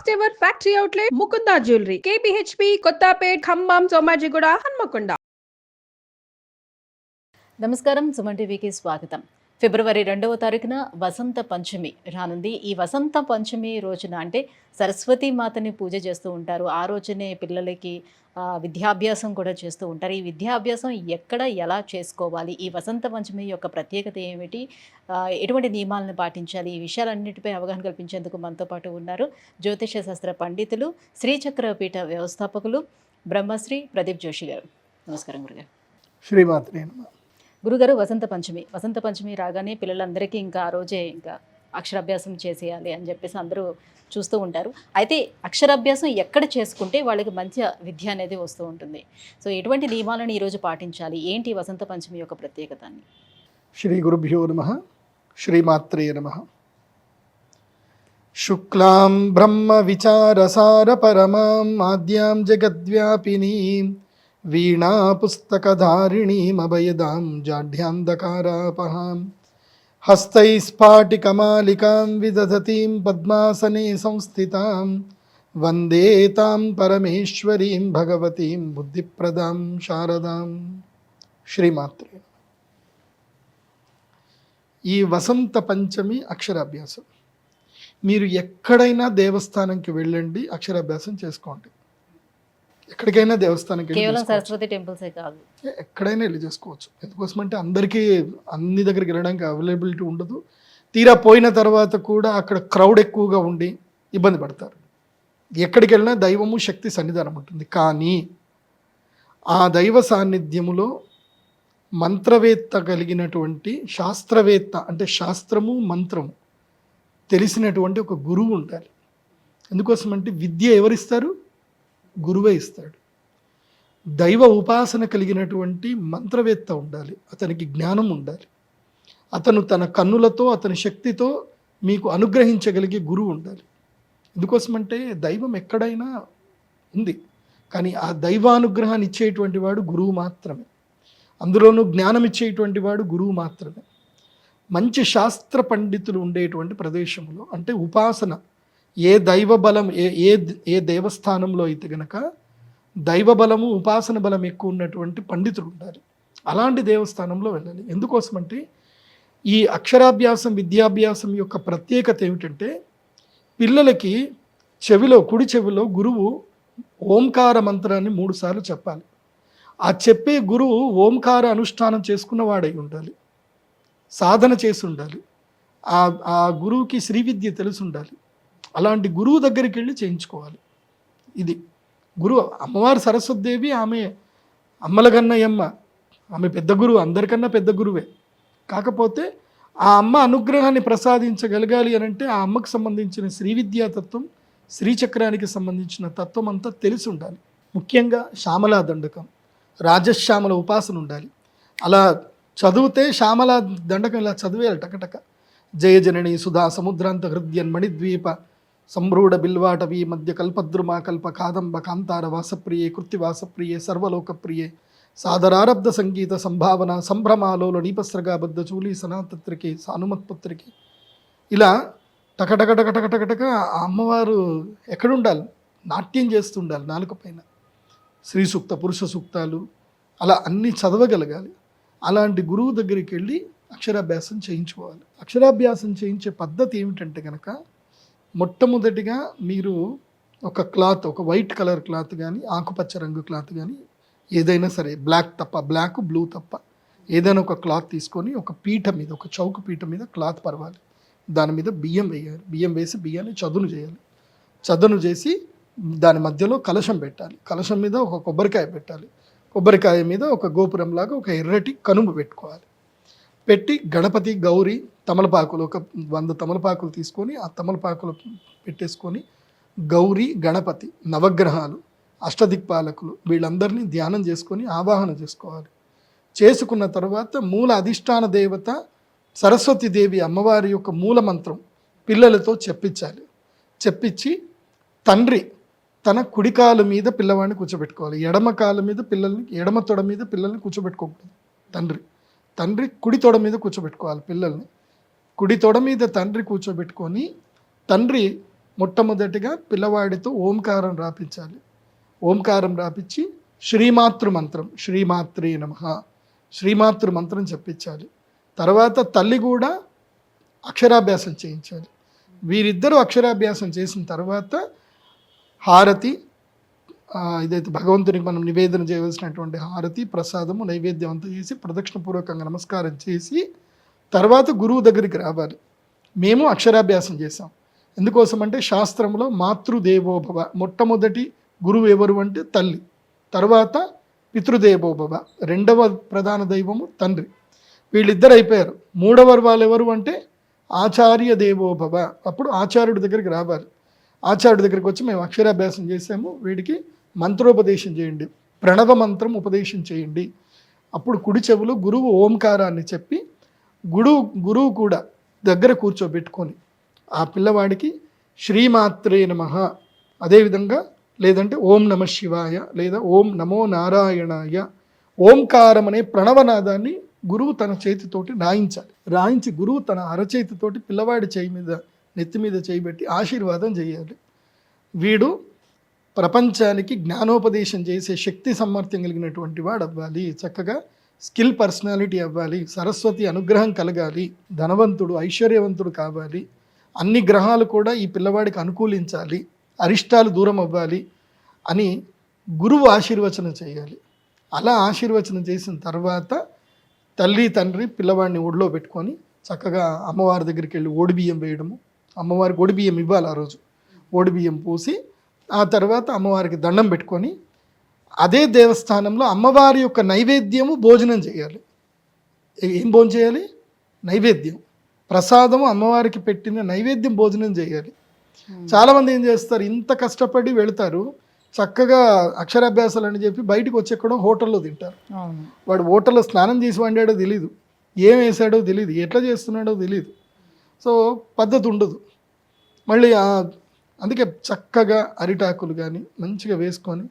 First ever factory outlet Mukunda jewellery KPHB Kothapet Khammam Somajiguda Hanamkonda. నమస్కారం, సుమన్ టీవీకి స్వాగతం. ఫిబ్రవరి 2వ తారీఖున వసంత పంచమి రానుంది. ఈ వసంత పంచమి రోజున అంటే సరస్వతీ మాతని పూజ చేస్తూ ఉంటారు. ఆ రోజునే పిల్లలకి విద్యాభ్యాసం కూడా చేస్తూ ఉంటారు. ఈ విద్యాభ్యాసం ఎక్కడ ఎలా చేసుకోవాలి, ఈ వసంత పంచమి యొక్క ప్రత్యేకత ఏమిటి, ఎటువంటి నియమాలను పాటించాలి, ఈ విషయాలన్నిటిపై అవగాహన కల్పించేందుకు మనతో పాటు ఉన్నారు జ్యోతిష శాస్త్ర పండితులు, శ్రీచక్రపీఠ వ్యవస్థాపకులు బ్రహ్మశ్రీ ప్రదీప్ జోషి గారు. నమస్కారం గురుగారు. శ్రీమాత్రే నమః. గురుగారు, వసంత పంచమి రాగానే పిల్లలందరికీ ఇంకా ఆ రోజే ఇంకా అక్షరాభ్యాసం చేసేయాలి అని చెప్పేసి అందరూ చూస్తూ ఉంటారు. అయితే అక్షరాభ్యాసం ఎక్కడ చేసుకుంటే వాళ్ళకి మంచి విద్య అనేది వస్తూ ఉంటుంది. సో ఎటువంటి నియమాలను ఈరోజు పాటించాలి, ఏంటి వసంత పంచమి యొక్క ప్రత్యేకత అని? శ్రీ గురుభ్యో నమః. శ్రీమాత్రే నమః. శుక్లాం బ్రహ్మ విచారసార పరమాం ఆద్యాం జగద్వ్యాపినీం వీణా పుస్తకధారిణీమభయదాం జాఢ్యాంధకారాపహాం హస్తైస్ఫాటికమాలికాం విదధతీం పద్మాసనే సంస్థితాం వందే తాం పరమేశ్వరీం భగవతీం బుద్ధిప్రదాం శారదాం. శ్రీమాత్రే. ఈ వసంత పంచమి అక్షరాభ్యాసం మీరు ఎక్కడైనా దేవస్థానంకి వెళ్ళండి, అక్షరాభ్యాసం చేసుకోండి. ఎక్కడికైనా దేవస్థానానికి కేవలం సరస్వతి టెంపుల్సే కాదు, ఎక్కడైనా వెళ్ళి చేసుకోవచ్చు. ఎందుకోసం అంటే అందరికీ అన్ని దగ్గరికి వెళ్ళడానికి అవైలబిలిటీ ఉండదు. తీరా పోయిన తర్వాత కూడా అక్కడ క్రౌడ్ ఎక్కువగా ఉండి ఇబ్బంది పడతారు. ఎక్కడికి వెళ్ళినా దైవము శక్తి సన్నిధానం ఉంటుంది. కానీ ఆ దైవ సాన్నిధ్యములో మంత్రవేత్త కలిగినటువంటి శాస్త్రవేత్త, అంటే శాస్త్రము మంత్రము తెలిసినటువంటి ఒక గురువు ఉండాలి. ఎందుకోసం అంటే విద్య ఎవరిస్తారు? గురువే ఇస్తాడు. దైవ ఉపాసన కలిగినటువంటి మంత్రవేత్త ఉండాలి, అతనికి జ్ఞానం ఉండాలి. అతను తన కన్నులతో అతని శక్తితో మీకు అనుగ్రహించగలిగే గురువు ఉండాలి. ఎందుకోసమంటే దైవం ఎక్కడైనా ఉంది, కానీ ఆ దైవానుగ్రహాన్ని ఇచ్చేటువంటి వాడు గురువు మాత్రమే. అందులోనూ జ్ఞానం ఇచ్చేటువంటి వాడు గురువు మాత్రమే. మంచి శాస్త్ర పండితులు ఉండేటువంటి ప్రదేశంలో, అంటే ఉపాసన ఏ దైవ బలం ఏ దేవస్థానంలో అయితే గనక దైవ బలము ఉపాసన బలం ఎక్కువ ఉన్నటువంటి పండితులు ఉండాలి. అలాంటి దేవస్థానంలో వెళ్ళాలి. ఎందుకోసమంటే ఈ అక్షరాభ్యాసం విద్యాభ్యాసం యొక్క ప్రత్యేకత ఏమిటంటే పిల్లలకి చెవిలో, కుడి చెవిలో గురువు ఓంకార మంత్రాన్ని 3 సార్లు చెప్పాలి. ఆ చెప్పే గురువు ఓంకార అనుష్ఠానం చేసుకున్న వాడై ఉండాలి, సాధన చేసి ఉండాలి, ఆ గురువుకి శ్రీ విద్య తెలిసి ఉండాలి. అలాంటి గురువు దగ్గరికి వెళ్ళి చేయించుకోవాలి. ఇది గురువు. అమ్మవారు సరస్వతీదేవి, ఆమె అమ్మలగన్నయమ్మ, ఆమె పెద్ద గురువు, అందరికన్నా పెద్ద గురువే. కాకపోతే ఆ అమ్మ అనుగ్రహాన్ని ప్రసాదించగలగాలి అని అంటే ఆ అమ్మకు సంబంధించిన శ్రీ విద్యాతత్వం, శ్రీచక్రానికి సంబంధించిన తత్వం అంతా తెలిసి ఉండాలి. ముఖ్యంగా శ్యామలా దండకం, రాజశ్యామల ఉపాసన ఉండాలి. అలా చదివితే శ్యామలా దండకం ఇలా చదివేయాలి టకటక. జయ జనని సుధా సముద్రాంత హృద్యన్ మణిద్వీప సంభ్రూఢ బిల్వాటవీ మధ్య కల్పద్రుమా కల్ప కాదంబ కాంతార వాసప్రియే కృత్తివాసప్రియే సర్వలోకప్రియే సాదరారబ్ధ సంగీత సంభావన సంభ్రమాలోల నీపస్రగాబద్ధ చూలి సనాతత్రికే సానుమత్పుత్రికి. ఇలా టకటకటకటకటక ఆ అమ్మవారు ఎక్కడుండాలి? నాట్యం చేస్తుండాలి నాలుక పైన. స్త్రీ సూక్త, పురుష సూక్తాలు అలా అన్నీ చదవగలగాలి. అలాంటి గురువు దగ్గరికి వెళ్ళి అక్షరాభ్యాసం చేయించుకోవాలి. అక్షరాభ్యాసం చేయించే పద్ధతి ఏమిటంటే కనుక మొట్టమొదటిగా మీరు ఒక క్లాత్, ఒక వైట్ కలర్ క్లాత్ కానీ ఆకుపచ్చ రంగు క్లాత్ కానీ ఏదైనా సరే, బ్లాక్ బ్లూ తప్ప ఏదైనా ఒక క్లాత్ తీసుకొని ఒక పీఠ మీద, ఒక చౌక పీఠ మీద క్లాత్ పరవాలి. దాని మీద బియ్యం వేయాలి. బియ్యం వేసి బియ్యాన్ని చదును చేయాలి. చదును చేసి దాని మధ్యలో కలశం పెట్టాలి. కలశం మీద ఒక కొబ్బరికాయ పెట్టాలి. కొబ్బరికాయ మీద ఒక గోపురంలాగా ఒక ఎర్రటి కనుము పెట్టుకోవాలి. పెట్టి గణపతి, గౌరీ, తమలపాకులు, ఒక 100 తమలపాకులు తీసుకొని ఆ తమలపాకులు పెట్టేసుకొని గౌరీ, గణపతి, నవగ్రహాలు, అష్టదిక్పాలకులు వీళ్ళందరినీ ధ్యానం చేసుకొని ఆవాహన చేసుకోవాలి. చేసుకున్న తర్వాత మూల అధిష్టాన దేవత సరస్వతీదేవి అమ్మవారి యొక్క మూల మంత్రం పిల్లలతో చెప్పించాలి. చెప్పించి తండ్రి తన కుడికాలు మీద పిల్లవాడిని కూర్చోబెట్టుకోవాలి. ఎడమ కాలు మీద పిల్లల్ని, ఎడమ తొడ మీద పిల్లల్ని కూర్చోబెట్టుకోకూడదు. తండ్రి కుడి తొడ మీద కూర్చోబెట్టుకోవాలి పిల్లల్ని. కుడి తొడ మీద తండ్రి కూర్చోబెట్టుకొని తండ్రి మొట్టమొదటిగా పిల్లవాడితో ఓంకారం రాపించాలి. ఓంకారం రాపించి శ్రీమాతృ మంత్రం, శ్రీమాత్రే నమః, శ్రీమాతృ మంత్రం చెప్పించాలి. తర్వాత తల్లి కూడా అక్షరాభ్యాసం చేయించాలి. వీరిద్దరూ అక్షరాభ్యాసం చేసిన తర్వాత హారతి, ఇదైతే భగవంతునికి మనం నివేదన చేయవలసినటువంటి హారతి, ప్రసాదము, నైవేద్యం అంతా చేసి ప్రదక్షిణపూర్వకంగా నమస్కారం చేసి తర్వాత గురువు దగ్గరికి రావాలి. మేము అక్షరాభ్యాసం చేసాం. ఎందుకోసం అంటే శాస్త్రంలో మాతృదేవోభవ, మొట్టమొదటి గురువు ఎవరు అంటే తల్లి, తర్వాత పితృదేవోభవ, రెండవ ప్రధాన దైవము తండ్రి. వీళ్ళిద్దరు అయిపోయారు. మూడవ వాళ్ళు ఎవరు అంటే ఆచార్య దేవోభవ. అప్పుడు ఆచార్యుడి దగ్గరికి రావాలి. ఆచార్యుడి దగ్గరికి వచ్చి మేము అక్షరాభ్యాసం చేసాము, వీడికి మంత్రోపదేశం చేయండి, ప్రణవ మంత్రం ఉపదేశం చేయండి. అప్పుడు కుడి చెవులు గురువు ఓంకారాన్ని చెప్పి గురువు కూడా దగ్గర కూర్చోబెట్టుకొని ఆ పిల్లవాడికి శ్రీమాత్రే నమః, అదేవిధంగా లేదంటే ఓం నమ శివాయ లేదా ఓం నమో నారాయణాయ, ఓంకారం అనే ప్రణవనాదాన్ని గురువు తన చేతితోటి రాయించాలి. రాయించి గురువు తన అరచేతితోటి పిల్లవాడి చేయి మీద, నెత్తి మీద చేయబెట్టి ఆశీర్వాదం చేయాలి. వీడు ప్రపంచానికి జ్ఞానోపదేశం చేసే శక్తి సామర్థ్యం కలిగినటువంటి వాడు అవ్వాలి, చక్కగా స్కిల్ పర్సనాలిటీ అవ్వాలి, సరస్వతి అనుగ్రహం కలగాలి, ధనవంతుడు ఐశ్వర్యవంతుడు కావాలి, అన్ని గ్రహాలు కూడా ఈ పిల్లవాడికి అనుకూలించాలి, అరిష్టాలు దూరం అవ్వాలి అని గురువు ఆశీర్వచనం చేయాలి. అలా ఆశీర్వచనం చేసిన తర్వాత తల్లి తండ్రి పిల్లవాడిని ఒడిలో పెట్టుకొని చక్కగా అమ్మవారి దగ్గరికి వెళ్ళి ఓడిబియ్యం వేయడము, అమ్మవారికి ఓడిబియ్యం ఇవ్వాలి. ఆ రోజు ఓడిబియ్యం పోసి ఆ తర్వాత అమ్మవారికి దండం పెట్టుకొని అదే దేవస్థానంలో అమ్మవారి యొక్క నైవేద్యము భోజనం చేయాలి. ఏం భోజనం చేయాలి? నైవేద్యం, ప్రసాదము, అమ్మవారికి పెట్టిన నైవేద్యం భోజనం చేయాలి. చాలామంది ఏం చేస్తారు, ఇంత కష్టపడి వెళతారు, చక్కగా అక్షరాభ్యాసాలు అని చెప్పి బయటకు వచ్చి ఎక్కడో హోటల్లో తింటారు. వాడు హోటల్లో స్నానం చేసి వండాడో తెలియదు, ఏం వేసాడో తెలియదు, ఎట్లా చేస్తున్నాడో తెలియదు. సో పద్ధతి ఉండదు. మళ్ళీ అందుకే చక్కగా అరిటాకులు కానీ మంచిగా వేసుకొని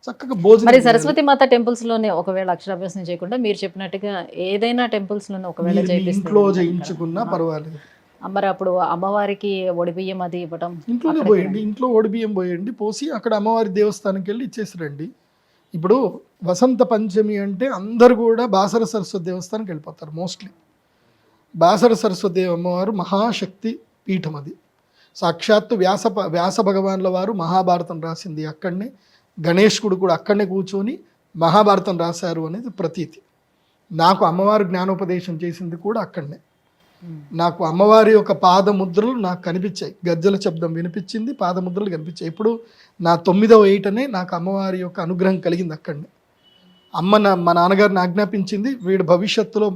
చక్కగా భోజనం. మరి సరస్వతి మాత టెంపుల్స్ లోనే ఒకవేళ అక్షరాభ్యాసం చేయకుండా మీరు చెప్పినట్టుగా ఏదైనా టెంపుల్స్ లోనే ఒకవేళ ఇంట్లో చేయించుకున్నా పర్వాలేదు. మరి అప్పుడు అమ్మవారికి ఒడిబియ్యం అది ఇవ్వడం ఇంట్లోనే పోయండి, ఇంట్లో ఒడిబియ్యం పోయండి, పోసి అక్కడ అమ్మవారి దేవస్థానంకి వెళ్ళి ఇచ్చేసి రండి. ఇప్పుడు వసంత పంచమి అంటే అందరు కూడా బాసర సరస్వతి దేవస్థానంకి వెళ్ళిపోతారు మోస్ట్లీ. బాసర సరస్వతి అమ్మవారు మహాశక్తి పీఠం, అది సాక్షాత్తు వ్యాస భగవాన్ల వారు మహాభారతం రాసింది అక్కడనే, గణేశుడు కూడా అక్కడనే కూర్చొని మహాభారతం రాశారు అనేది ప్రతీతి. నాకు అమ్మవారు జ్ఞానోపదేశం చేసింది కూడా అక్కడనే. నాకు అమ్మవారి యొక్క పాదముద్రలు నాకు కనిపించాయి, గజ్జల శబ్దం వినిపించింది, పాదముద్రలు కనిపించాయి. ఇప్పుడు నా 9వ ఏటనే నాకు అమ్మవారి యొక్క అనుగ్రహం కలిగింది అక్కడనే. మా నాన్నగారిని ఆజ్ఞాపించింది, వీడు భవిష్యత్తులో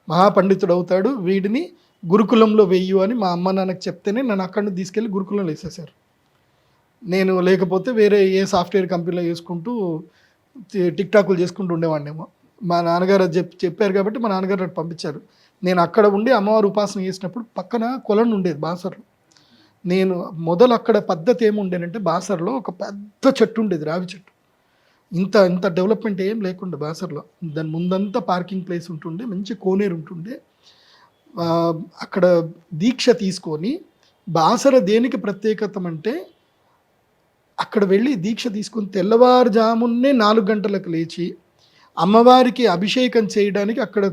మహాపండితుడు అవుతాడు, వీడిని గురుకులంలో వెయ్యు అని మా అమ్మ నాన్నకు చెప్తేనే నన్ను అక్కడిని తీసుకెళ్ళి గురుకులంలో వేసేసారు. నేను లేకపోతే వేరే ఏ సాఫ్ట్వేర్ కంపెనీలో చేసుకుంటూ టిక్టాకులు చేసుకుంటూ ఉండేవాడినేమో. మా నాన్నగారు చెప్పారు కాబట్టి మా నాన్నగారు అటు పంపించారు. నేను అక్కడ ఉండి అమ్మవారి ఉపాసన చేసినప్పుడు పక్కన కొలను ఉండేది బాసర్లో. నేను మొదలు అక్కడ పద్ధతి ఏముండేనంటే బాసర్లో ఒక పెద్ద చెట్టు ఉండేది, రావి చెట్టు. ఇంత డెవలప్మెంట్ ఏం లేకుండా బాసర్లో. దాని ముందంతా పార్కింగ్ ప్లేస్ ఉంటుండే, మంచి కోనేరు ఉంటుండే. అక్కడ దీక్ష తీసుకొని, బాసర దేనికి ప్రత్యేకత అంటే అక్కడ వెళ్ళి దీక్ష తీసుకొని తెల్లవారుజామున్నే 4 గంటలకు లేచి అమ్మవారికి అభిషేకం చేయడానికి అక్కడ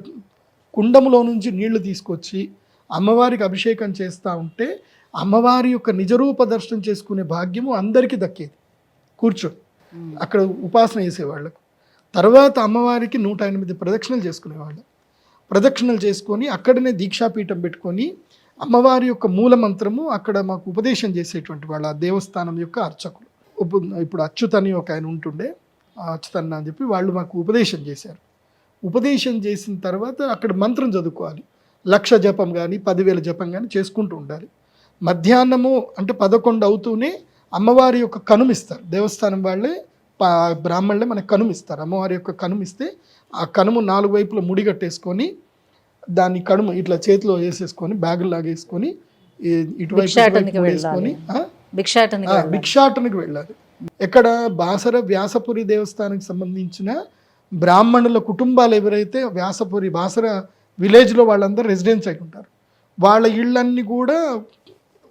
కుండములో నుంచి నీళ్లు తీసుకొచ్చి అమ్మవారికి అభిషేకం చేస్తూ ఉంటే అమ్మవారి యొక్క నిజరూప దర్శనం చేసుకునే భాగ్యము అందరికీ దక్కేది. కూర్చొని అక్కడ ఉపాసన చేసేవాళ్ళకు. తర్వాత అమ్మవారికి 108 ప్రదక్షిణలు చేసుకునేవాళ్ళు. ప్రదక్షిణలు చేసుకొని అక్కడనే దీక్షాపీఠం పెట్టుకొని అమ్మవారి యొక్క మూల మంత్రము అక్కడ మాకు ఉపదేశం చేసేటువంటి వాళ్ళు ఆ దేవస్థానం యొక్క అర్చకులు. ఇప్పుడు అచ్యుతని ఒక ఆయన ఉంటుండే, అచ్యుతన్న అని చెప్పి వాళ్ళు మాకు ఉపదేశం చేశారు. ఉపదేశం చేసిన తర్వాత అక్కడ మంత్రం చదువుకోవాలి. 1,00,000 జపం కానీ 10,000 జపం కానీ చేసుకుంటూ ఉండాలి. మధ్యాహ్నము అంటే 11 అవుతూనే అమ్మవారి యొక్క కనుమిస్తారు. దేవస్థానం వాళ్ళే బ్రాహ్మణులే మనకు కనుమిస్తారు. అమ్మవారి యొక్క కనుమిస్తే ఆ కనుము 4 వైపులా ముడిగట్టేసుకొని దాన్ని కనుము ఇట్లా చేతిలో వేసేసుకొని బ్యాగులు లాగేసుకొని ఇటువైపు వేసుకొని భిక్షాటనకి వెళ్ళాలి. ఎక్కడ బాసర వ్యాసపురి దేవస్థానానికి సంబంధించిన బ్రాహ్మణుల కుటుంబాలు ఎవరైతే బాసర విలేజ్లో వాళ్ళందరూ రెసిడెన్స్ అయి ఉంటారు. వాళ్ళ ఇళ్ళన్నీ కూడా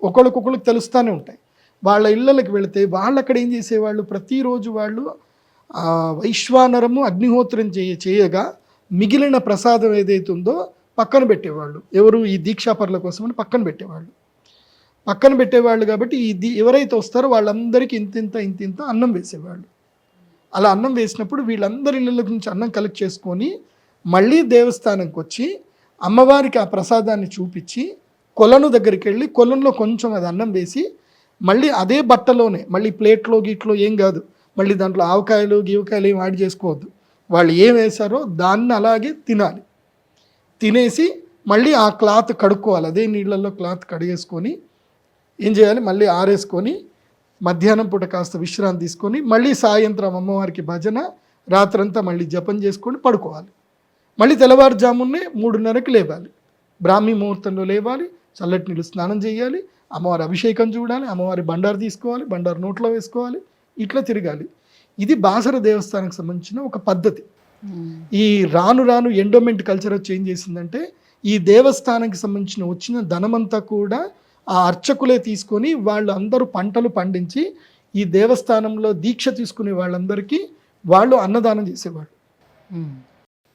ఒకళ్ళకొకళ్ళకి తెలుస్తూనే ఉంటాయి. వాళ్ళ ఇళ్ళకి వెళితే వాళ్ళు అక్కడ ఏం చేసేవాళ్ళు, ప్రతిరోజు వాళ్ళు వైశ్వానరము అగ్నిహోత్రం చేయగా మిగిలిన ప్రసాదం ఏదైతే ఉందో పక్కన పెట్టేవాళ్ళు. ఎవరు, ఈ దీక్షాపరుల కోసమని పక్కన పెట్టేవాళ్ళు కాబట్టి ఎవరైతే వస్తారో వాళ్ళందరికీ ఇంత అన్నం వేసేవాళ్ళు. అలా అన్నం వేసినప్పుడు వీళ్ళందరి ఇళ్ళ నుంచి అన్నం కలెక్ట్ చేసుకొని మళ్ళీ దేవస్థానంకి వచ్చి అమ్మవారికి ఆ ప్రసాదాన్ని చూపించి కొలను దగ్గరికి వెళ్ళి కొలంలో కొంచెం అది అన్నం వేసి మళ్ళీ అదే బట్టలోనే, మళ్ళీ ప్లేట్లో గీట్లో ఏం కాదు, మళ్ళీ దాంట్లో ఆవకాయలు గీవకాయలు ఏం యాడ్ చేసుకోవద్దు, వాళ్ళు ఏం వేశారో దాన్ని అలాగే తినాలి. తినేసి మళ్ళీ ఆ క్లాత్ కడుక్కోవాలి, అదే నీళ్ళల్లో క్లాత్ కడిగేసుకొని ఏం చేయాలి, మళ్ళీ ఆరేసుకొని మధ్యాహ్నం పూట కాస్త విశ్రాంతి తీసుకొని మళ్ళీ సాయంత్రం అమ్మవారికి భజన, రాత్రంతా మళ్ళీ జపం చేసుకొని పడుకోవాలి. మళ్ళీ తెల్లవారుజామునే 3:30కి లేవాలి, బ్రాహ్మీ ముహూర్తంలో లేవాలి, చల్లటి నీళ్ళు స్నానం చేయాలి, అమ్మవారి అభిషేకం చూడాలి, అమ్మవారి బండారు తీసుకోవాలి, బండారు నోట్లో వేసుకోవాలి, ఇట్లా తిరగాలి. ఇది బాసర దేవస్థానానికి సంబంధించిన ఒక పద్ధతి. ఈ రాను ఎండోమెంట్ కల్చర్ చేంజ్ చేసిందంటే ఈ దేవస్థానానికి సంబంధించిన వచ్చిన ధనమంతా కూడా ఆ అర్చకులే తీసుకొని వాళ్ళు అందరూ పంటలు పండించి ఈ దేవస్థానంలో దీక్ష తీసుకునే వాళ్ళందరికీ వాళ్ళు అన్నదానం చేసేవాళ్ళు.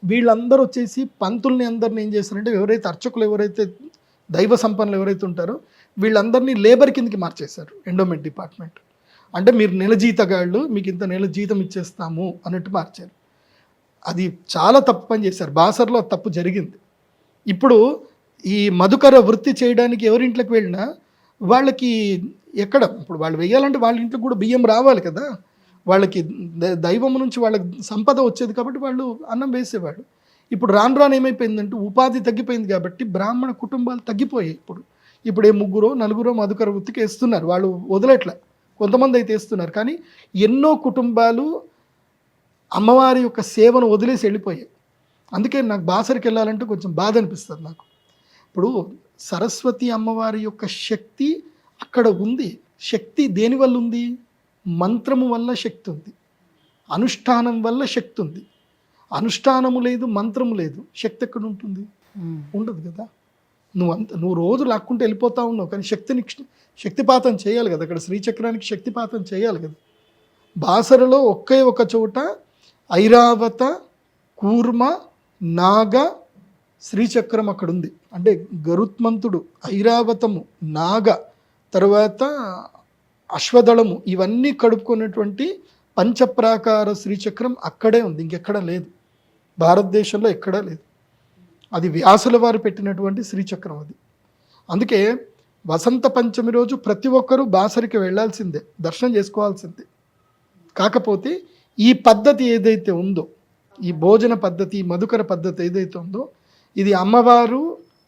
వీళ్ళందరూ వచ్చేసి పంతుల్ని అందరిని ఏం చేస్తారంటే, ఎవరైతే అర్చకులు ఎవరైతే దైవ సంపన్నులు ఎవరైతే ఉంటారో వీళ్ళందరినీ లేబర్ కిందకి మార్చేశారు ఎండోమెంట్ డిపార్ట్మెంట్. అంటే మీరు నెల జీతగాళ్ళు, మీకు ఇంత నెల జీతం ఇచ్చేస్తాము అన్నట్టు మార్చారు. అది చాలా తప్పు పని చేశారు. బాసర్లో తప్పు జరిగింది. ఇప్పుడు ఈ మధుకర వృత్తి చేయడానికి ఎవరింట్లోకి వెళ్ళినా వాళ్ళకి ఇప్పుడు వాళ్ళు వెయ్యాలంటే వాళ్ళ ఇంట్లో కూడా బియ్యం రావాలి కదా, వాళ్ళకి దైవం నుంచి వాళ్ళకి సంపద వచ్చేది కాబట్టి వాళ్ళు అన్నం వేసేవాళ్ళు. ఇప్పుడు రాను ఏమైపోయిందంటే ఉపాధి తగ్గిపోయింది కాబట్టి బ్రాహ్మణ కుటుంబాలు తగ్గిపోయాయి. ఇప్పుడు 3-4 మధుకర వృత్తికి వేస్తున్నారు, వాళ్ళు వదలట్లే, కొంతమంది అయితే వేస్తున్నారు. కానీ ఎన్నో కుటుంబాలు అమ్మవారి యొక్క సేవను వదిలేసి వెళ్ళిపోయాయి. అందుకే నాకు బాసరికి వెళ్ళాలంటే కొంచెం బాధ అనిపిస్తుంది నాకు. ఇప్పుడు సరస్వతి అమ్మవారి యొక్క శక్తి అక్కడ ఉంది. శక్తి దేనివల్ల ఉంది? మంత్రము వల్ల శక్తి ఉంది, అనుష్ఠానం వల్ల శక్తి ఉంది. అనుష్ఠానము లేదు, మంత్రము లేదు, శక్తి ఎక్కడ ఉంటుంది? ఉండదు కదా. నువ్వు రోజు లాక్కుంటూ వెళ్ళిపోతా ఉన్నావు, కానీ శక్తిపాతం చేయాలి కదా. అక్కడ శ్రీచక్రానికి శక్తిపాతం చేయాలి కదా. బాసరలో ఒకే ఒక చోట ఐరావత, కూర్మ, నాగ, శ్రీచక్రం అక్కడ ఉంది. అంటే గరుత్మంతుడు, ఐరావతము, నాగ, తర్వాత అశ్వదళము, ఇవన్నీ కడుపుకున్నటువంటి పంచప్రాకార శ్రీచక్రం అక్కడే ఉంది, ఇంకెక్కడ లేదు, భారతదేశంలో ఎక్కడా లేదు. అది వ్యాసుల వారు పెట్టినటువంటి శ్రీచక్రం అది. అందుకే వసంత పంచమి రోజు ప్రతి ఒక్కరూ బాసరికి వెళ్ళాల్సిందే, దర్శనం చేసుకోవాల్సిందే. కాకపోతే ఈ పద్ధతి ఏదైతే ఉందో, ఈ భోజన పద్ధతి, మధుకర పద్ధతి ఏదైతే ఉందో, ఇది అమ్మవారు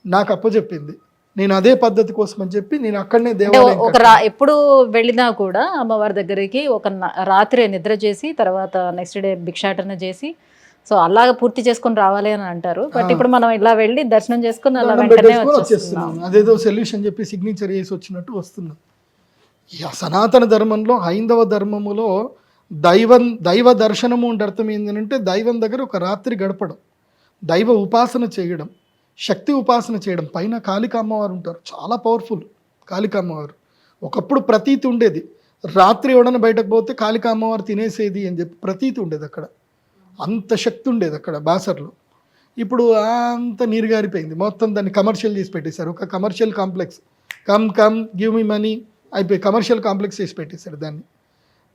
నాకు అప్పచెప్పింది. నేను అదే పద్ధతి కోసం అని చెప్పి నేను అక్కడనే ఎప్పుడు వెళ్ళినా కూడా అమ్మవారి దగ్గరికి ఒక రాత్రి నిద్ర చేసి తర్వాత నెక్స్ట్ డే భిక్షాటన చేసి సో అలాగ పూర్తి చేసుకొని రావాలి అని అంటారు. బట్ ఇప్పుడు మనం ఇలా వెళ్ళి దర్శనం చేసుకుని అలా వెంటనే వచ్చేస్తున్నాం. అదేదో సొల్యూషన్ చెప్పి సిగ్నేచర్ చేసి వచ్చినట్టు వస్తున్నాం. సనాతన ధర్మంలో, హైందవ ధర్మములో దైవ దర్శనము అంటే అర్థం ఏంటంటే దైవం దగ్గర ఒక రాత్రి గడపడం, దైవ ఉపాసన చేయడం, శక్తి ఉపాసన చేయడం. పైన కాళికా అమ్మవారు ఉంటారు, చాలా పవర్ఫుల్ కాళికా అమ్మవారు. ఒకప్పుడు ప్రతీతి ఉండేది, రాత్రి ఎవడన్నా బయటకు పోతే కాళికా అమ్మవారు తినేసేది అని చెప్పి ప్రతీతి ఉండేది. అక్కడ అంత శక్తి ఉండేది అక్కడ బాసర్లో. ఇప్పుడు అంత నీరుగారిపోయింది, మొత్తం దాన్ని కమర్షియల్ చేసి పెట్టేశారు. ఒక commercial complex, come give me money అయిపోయి కమర్షియల్ కాంప్లెక్స్ చేసి పెట్టేశారు దాన్ని.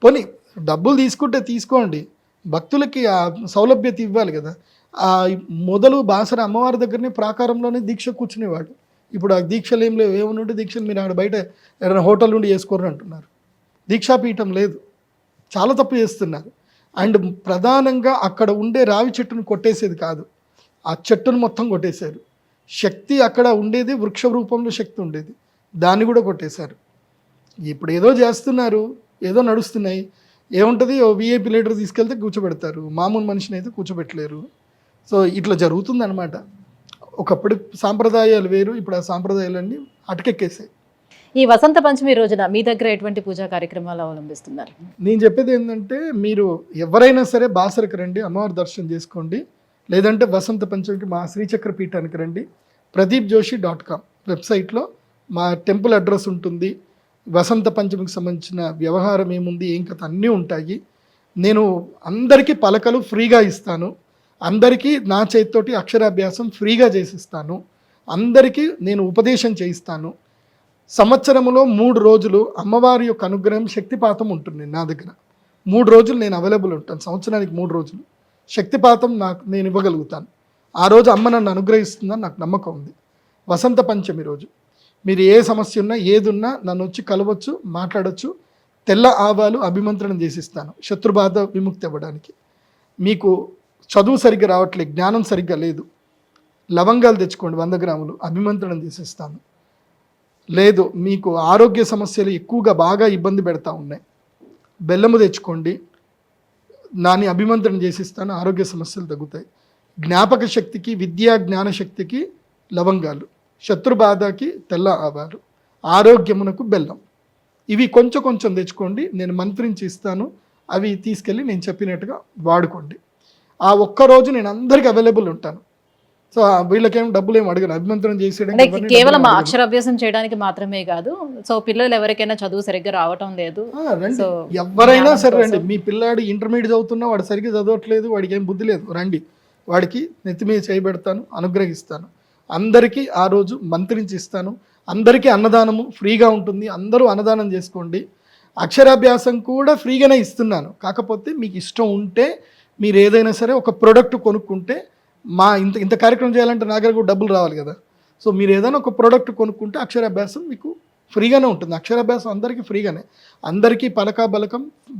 పోనీ డబ్బులు తీసుకుంటే తీసుకోండి, భక్తులకి ఆ సౌలభ్యత ఇవ్వాలి కదా. మొదలు బాసర అమ్మవారి దగ్గరనే ప్రాకారంలోనే దీక్ష కూర్చునేవాడు. ఇప్పుడు ఆ దీక్షలు ఏం లేవు, ఏమనుంటే దీక్షలు మీరు ఆడ బయట ఎవరైనా హోటల్ నుండి చేసుకోరు అంటున్నారు. దీక్షాపీఠం లేదు, చాలా తప్పు చేస్తున్నారు. అండ్ ప్రధానంగా అక్కడ ఉండే రావి చెట్టును కొట్టేసేది కాదు, ఆ చెట్టును మొత్తం కొట్టేశారు. శక్తి అక్కడ ఉండేది వృక్ష రూపంలో శక్తి ఉండేది, దాన్ని కూడా కొట్టేశారు. ఇప్పుడు ఏదో చేస్తున్నారు, ఏదో నడుస్తున్నాయి. ఏముంటుంది, ఓ విఐపి లీడర్ తీసుకెళ్తే కూర్చోబెడతారు, మామూలు మనిషిని అయితే కూర్చోబెట్టలేరు. సో ఇట్లా జరుగుతుంది అనమాట. ఒకప్పుడు సాంప్రదాయాలు వేరు, ఇప్పుడు ఆ సాంప్రదాయాలన్నీ అటకెక్కేసాయి. ఈ వసంత పంచమి రోజున మీ దగ్గర ఎటువంటి పూజా కార్యక్రమాలు అవలంబిస్తున్నారు? నేను చెప్పేది ఏంటంటే, మీరు ఎవరైనా సరే బాసరకు రండి, అమ్మవారి దర్శనం చేసుకోండి. లేదంటే వసంత పంచమికి మా శ్రీచక్ర పీఠానికి రండి. pradeepjoshi.com వెబ్సైట్లో మా టెంపుల్ అడ్రస్ ఉంటుంది, వసంత పంచమికి సంబంధించిన వ్యవహారం ఏముంది, ఏం కథ అన్నీ ఉంటాయి. నేను అందరికీ పలకలు ఫ్రీగా ఇస్తాను, అందరికీ నా చేతితోటి అక్షరాభ్యాసం ఫ్రీగా చేసిస్తాను, అందరికీ నేను ఉపదేశం చేయిస్తాను. సంవత్సరంలో 3 రోజులు అమ్మవారి యొక్క అనుగ్రహం శక్తిపాతం ఉంటుంది నా దగ్గర. 3 రోజులు నేను అవైలబుల్ ఉంటాను, సంవత్సరానికి 3 రోజులు శక్తిపాతం నేను ఇవ్వగలుగుతాను. ఆ రోజు అమ్మ నన్ను అనుగ్రహిస్తుందని నాకు నమ్మకం ఉంది. వసంత పంచమి రోజు మీరు ఏ సమస్య ఉన్నా ఏదున్నా నన్ను వచ్చి కలవచ్చు, మాట్లాడవచ్చు. తెల్ల ఆవాలు అభిమంత్రణం చేసిస్తాను శత్రుబాధ విముక్తి అవ్వడానికి. మీకు చదువు సరిగ్గా రావట్లేదు, జ్ఞానం సరిగ్గా లేదు, లవంగాలు తెచ్చుకోండి 100 గ్రాములు, అభిమంత్రణం చేసిస్తాను. లేదు మీకు ఆరోగ్య సమస్యలు ఎక్కువగా బాగా ఇబ్బంది పెడతా ఉన్నాయి, బెల్లము తెచ్చుకోండి, దాన్ని అభిమంత్రణం చేసిస్తాను, ఆరోగ్య సమస్యలు తగ్గుతాయి. జ్ఞాపక శక్తికి, విద్యా జ్ఞాన శక్తికి లవంగాలు, శత్రుబాధకి తెల్ల ఆవాలు, ఆరోగ్యమునకు బెల్లం. ఇవి కొంచెం కొంచెం తెచ్చుకోండి, నేను మంత్రించి ఇస్తాను. అవి తీసుకెళ్ళి నేను చెప్పినట్టుగా వాడుకోండి. ఆ ఒక్కరోజు నేను అందరికీ అవైలబుల్ ఉంటాను. సో వీళ్ళకేం డబ్బులు ఏమి అడగను, అభిమంత్రం చేసేయడానికి. కేవలం అక్షరాభ్యాసం చేయడానికి మాత్రమే కాదు, సో పిల్లలు ఎవరికైనా చదువు సరిగ్గా రావటం లేదు, రండి, ఎవరైనా సరే రండి. మీ పిల్లాడు ఇంటర్మీడియట్ చదువుతున్నా, వాడు సరిగ్గా చదవట్లేదు, వాడికి ఏం బుద్ధి లేదు, రండి, వాడికి నెత్తి మీద చేయబెడతాను, అనుగ్రహిస్తాను. అందరికీ ఆ రోజు మంత్రించి ఇస్తాను. అందరికీ అన్నదానము ఫ్రీగా ఉంటుంది, అందరూ అన్నదానం చేసుకోండి. అక్షరాభ్యాసం కూడా ఫ్రీగానే ఇస్తున్నాను. కాకపోతే మీకు ఇష్టం ఉంటే మీరు ఏదైనా సరే ఒక ప్రోడక్ట్ కొనుక్కుంటే, మా ఇంత కార్యక్రమం చేయాలంటే నా దగ్గర కూడా డబ్బులు రావాలి కదా. సో మీరు ఏదైనా ఒక ప్రోడక్ట్ కొనుక్కుంటే అక్షరాభ్యాసం మీకు ఫ్రీగానే ఉంటుంది. అక్షరాభ్యాసం అందరికీ ఫ్రీగానే, అందరికీ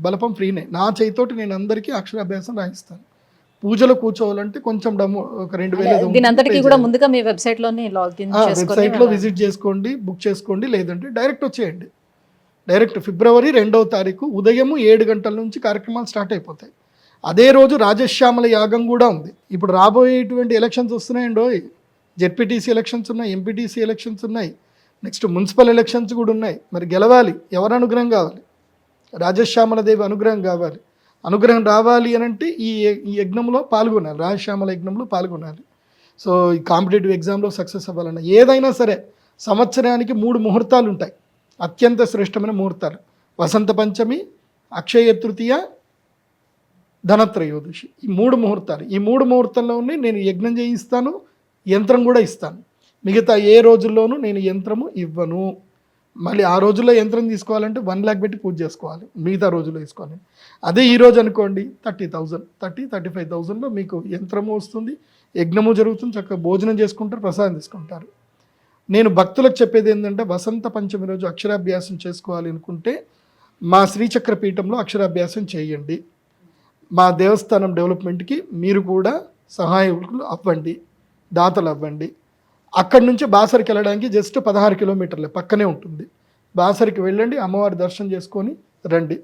బలపం ఫ్రీనే. నా చేతితోటి నేను అందరికీ అక్షరాభ్యాసం రాయిస్తాను. పూజలో కూర్చోవాలంటే కొంచెం ఒక 2000 కూడా ముందుగా మీ వెబ్సైట్లోనే లాగిన్ వెబ్సైట్లో విజిట్ చేసుకోండి, బుక్ చేసుకోండి. లేదంటే డైరెక్ట్ వచ్చేయండి. డైరెక్ట్ ఫిబ్రవరి 2వ తారీఖు ఉదయం 7 గంటల నుంచి కార్యక్రమాలు స్టార్ట్ అయిపోతాయి. అదే రోజు రాజశ్యామల యాగం కూడా ఉంది. ఇప్పుడు రాబోయేటువంటి ఎలక్షన్స్ వస్తున్నాయండో, జెడ్పీటీసీ ఎలక్షన్స్ ఉన్నాయి, ఎంపీటీసీ ఎలక్షన్స్ ఉన్నాయి, నెక్స్ట్ మున్సిపల్ ఎలక్షన్స్ కూడా ఉన్నాయి. మరి గెలవాలి, ఎవరి అనుగ్రహం కావాలి? రాజశ్యామల దేవి అనుగ్రహం కావాలి. అనుగ్రహం రావాలి అని అంటే ఈ యజ్ఞంలో పాల్గొనాలి, రాజశ్యామల యజ్ఞంలో పాల్గొనాలి. సో ఈ కాంపిటేటివ్ ఎగ్జామ్లో సక్సెస్ అవ్వాలన్నా ఏదైనా సరే సంవత్సరానికి 3 ముహూర్తాలు ఉంటాయి, అత్యంత శ్రేష్టమైన ముహూర్తాలు. వసంత పంచమి, అక్షయ తృతీయ, ధనత్రయోదశి. ఈ 3 ముహూర్తాలు. ఈ 3 ముహూర్తంలోనే నేను యజ్ఞం చేయిస్తాను, యంత్రం కూడా ఇస్తాను. మిగతా ఏ రోజుల్లోనూ నేను యంత్రము ఇవ్వను. మళ్ళీ ఆ రోజుల్లో యంత్రం తీసుకోవాలంటే 1 lakh పెట్టి పూజ చేసుకోవాలి, మిగతా రోజుల్లో తీసుకోవాలి. అదే ఈరోజు అనుకోండి 30,000, 35,000లో మీకు యంత్రము వస్తుంది, యజ్ఞము జరుగుతుంది, చక్కగా భోజనం చేసుకుంటారు, ప్రసాదం తీసుకుంటారు. నేను భక్తులకు చెప్పేది ఏంటంటే, వసంత పంచమి రోజు అక్షరాభ్యాసం చేసుకోవాలి అనుకుంటే మా శ్రీచక్ర పీఠంలో అక్షరాభ్యాసం చేయండి. మా దేవస్థానం డెవలప్మెంట్కి మీరు కూడా సహాయకులు అవ్వండి, దాతలు అవ్వండి. అక్కడి నుంచి బాసరికి వెళ్ళడానికి జస్ట్ 16 కిలోమీటర్లే, పక్కనే ఉంటుంది. బాసరికి వెళ్ళండి, అమ్మవారి దర్శనం చేసుకొని రండి.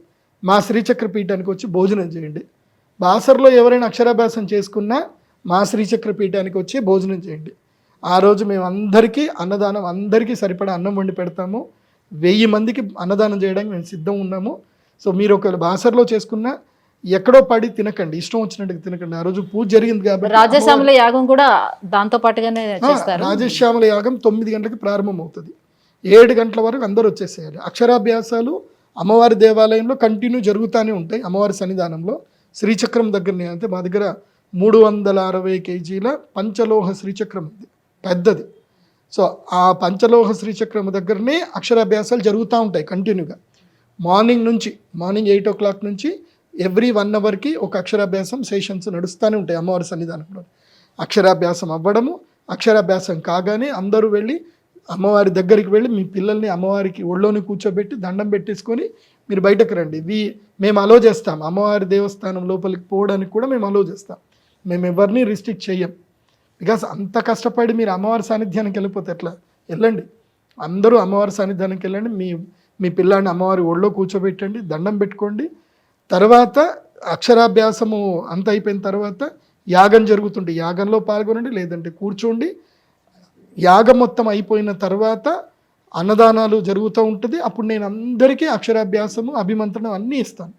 మా శ్రీచక్ర పీఠానికి వచ్చి భోజనం చేయండి. బాసర్లో ఎవరైనా అక్షరాభ్యాసం చేసుకున్నా మా శ్రీచక్ర పీఠానికి వచ్చి భోజనం చేయండి. ఆ రోజు మేము అందరికీ అన్నదానం, అందరికీ సరిపడా అన్నం వండి పెడతాము. 1000 మందికి అన్నదానం చేయడానికి మేము సిద్ధం ఉన్నాము. సో మీరు ఒకవేళ బాసర్లో చేసుకున్నా ఎక్కడో పడి తినకండి, ఇష్టం వచ్చినట్టుగా తినకండి. ఆ రోజు పూజ జరిగింది కాబట్టి. రాజశ్యామల యాగం కూడా దాంతో పాటుగానే చేస్తారు. రాజశ్యామల యాగం 9 గంటలకు ప్రారంభం అవుతుంది, 7 గంటల వరకు అందరూ వచ్చేసేయాలి. అక్షరాభ్యాసాలు అమ్మవారి దేవాలయంలో కంటిన్యూ జరుగుతూనే ఉంటాయి. అమ్మవారి సన్నిధానంలో శ్రీచక్రం దగ్గరనే, అంటే మా దగ్గర 360 kgల పంచలోహ శ్రీచక్రం ఉంది, పెద్దది. సో ఆ పంచలోహ శ్రీచక్రం దగ్గరనే అక్షరాభ్యాసాలు జరుగుతూ ఉంటాయి కంటిన్యూగా. మార్నింగ్ 8 o'clock నుంచి ఎవ్రీ 1 hourకి ఒక అక్షరాభ్యాసం సెషన్స్ నడుస్తూనే ఉంటాయి అమ్మవారి సన్నిధానంలో. అక్షరాభ్యాసం అవ్వడము, అక్షరాభ్యాసం కాగానే అందరూ వెళ్ళి అమ్మవారి దగ్గరికి వెళ్ళి మీ పిల్లల్ని అమ్మవారికి ఒళ్ళోని కూర్చోబెట్టి దండం పెట్టేసుకొని మీరు బయటకు రండి. మేము అలో చేస్తాం, అమ్మవారి దేవస్థానం లోపలికి పోవడానికి కూడా మేము అలో చేస్తాం. మేము ఎవరిని రిస్ట్రిక్ట్ చెయ్యం. బికాస్ అంత కష్టపడి మీరు అమ్మవారి సాన్నిధ్యానికి వెళ్ళిపోతే ఎట్లా? వెళ్ళండి, అందరూ అమ్మవారి సాన్నిధ్యానికి వెళ్ళండి. మీ పిల్లాడిని అమ్మవారి ఒళ్ళో కూర్చోబెట్టండి, దండం పెట్టుకోండి. తర్వాత అక్షరాభ్యాసము అంత అయిపోయిన తర్వాత యాగం జరుగుతుంది, యాగంలో పాల్గొనండి, లేదంటే కూర్చోండి. యాగం మొత్తం అయిపోయిన తర్వాత అన్నదానాలు జరుగుతూ ఉంటుంది. అప్పుడు నేను అందరికీ అక్షరాభ్యాసము, అభిమంత్రణం అన్నీ ఇస్తాను.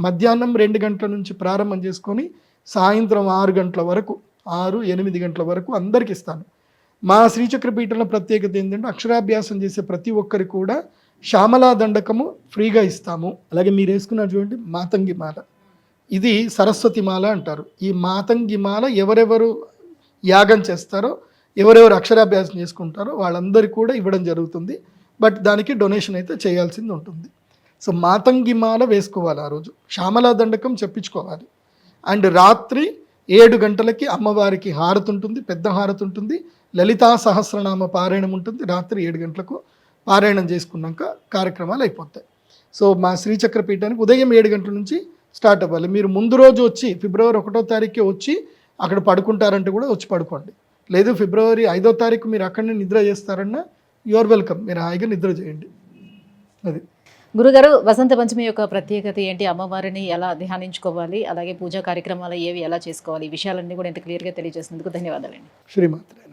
మధ్యాహ్నం 2 గంటల నుంచి ప్రారంభం చేసుకొని సాయంత్రం 6 గంటల వరకు, 6-8 గంటల వరకు అందరికి ఇస్తాను. మా శ్రీచక్ర పీఠంలో ప్రత్యేకత ఏంటంటే అక్షరాభ్యాసం చేసే ప్రతి ఒక్కరికి కూడా శ్యామలా దండకము ఫ్రీగా ఇస్తాము. అలాగే మీరు వేసుకున్నారు చూడండి మాతంగి మాల, ఇది సరస్వతి మాల అంటారు. ఈ మాతంగి మాల ఎవరెవరు యాగం చేస్తారో, ఎవరెవరు అక్షరాభ్యాసం చేసుకుంటారో వాళ్ళందరికీ కూడా ఇవ్వడం జరుగుతుంది. బట్ దానికి డొనేషన్ అయితే చేయాల్సింది ఉంటుంది. సో మాతంగి మాల వేసుకోవాలి ఆ రోజు, శ్యామలా దండకం చెప్పించుకోవాలి. అండ్ రాత్రి 7 గంటలకి అమ్మవారికి హారతి ఉంటుంది, పెద్ద హారతి ఉంటుంది, లలితా సహస్రనామ పారాయణం ఉంటుంది. రాత్రి 7 గంటలకు పారాయణం చేసుకున్నాక కార్యక్రమాలు అయిపోతాయి. సో మా శ్రీచక్రపీఠానికి ఉదయం 7 గంటల నుంచి స్టార్ట్ అవ్వాలి. మీరు ముందు రోజు వచ్చి ఫిబ్రవరి 1వ తారీఖుకి వచ్చి అక్కడ పడుకుంటారంటే కూడా వచ్చి పడుకోండి. లేదు ఫిబ్రవరి 5వ తారీఖు మీరు అక్కడనే నిద్ర చేస్తారన్నా యువర్ వెల్కమ్, మీరు హాయిగా నిద్ర చేయండి. అది గురుగారు, వసంత పంచమి యొక్క ప్రత్యేకత ఏంటి? అమ్మవారిని ఎలా ధ్యానించుకోవాలి, అలాగే పూజా కార్యక్రమాలు ఏవి ఎలా చేసుకోవాలి, ఈ విషయాలన్నీ కూడా ఇంత క్లియర్గా తెలియజేసినందుకు ధన్యవాదాలండి. శ్రీమాత్రే.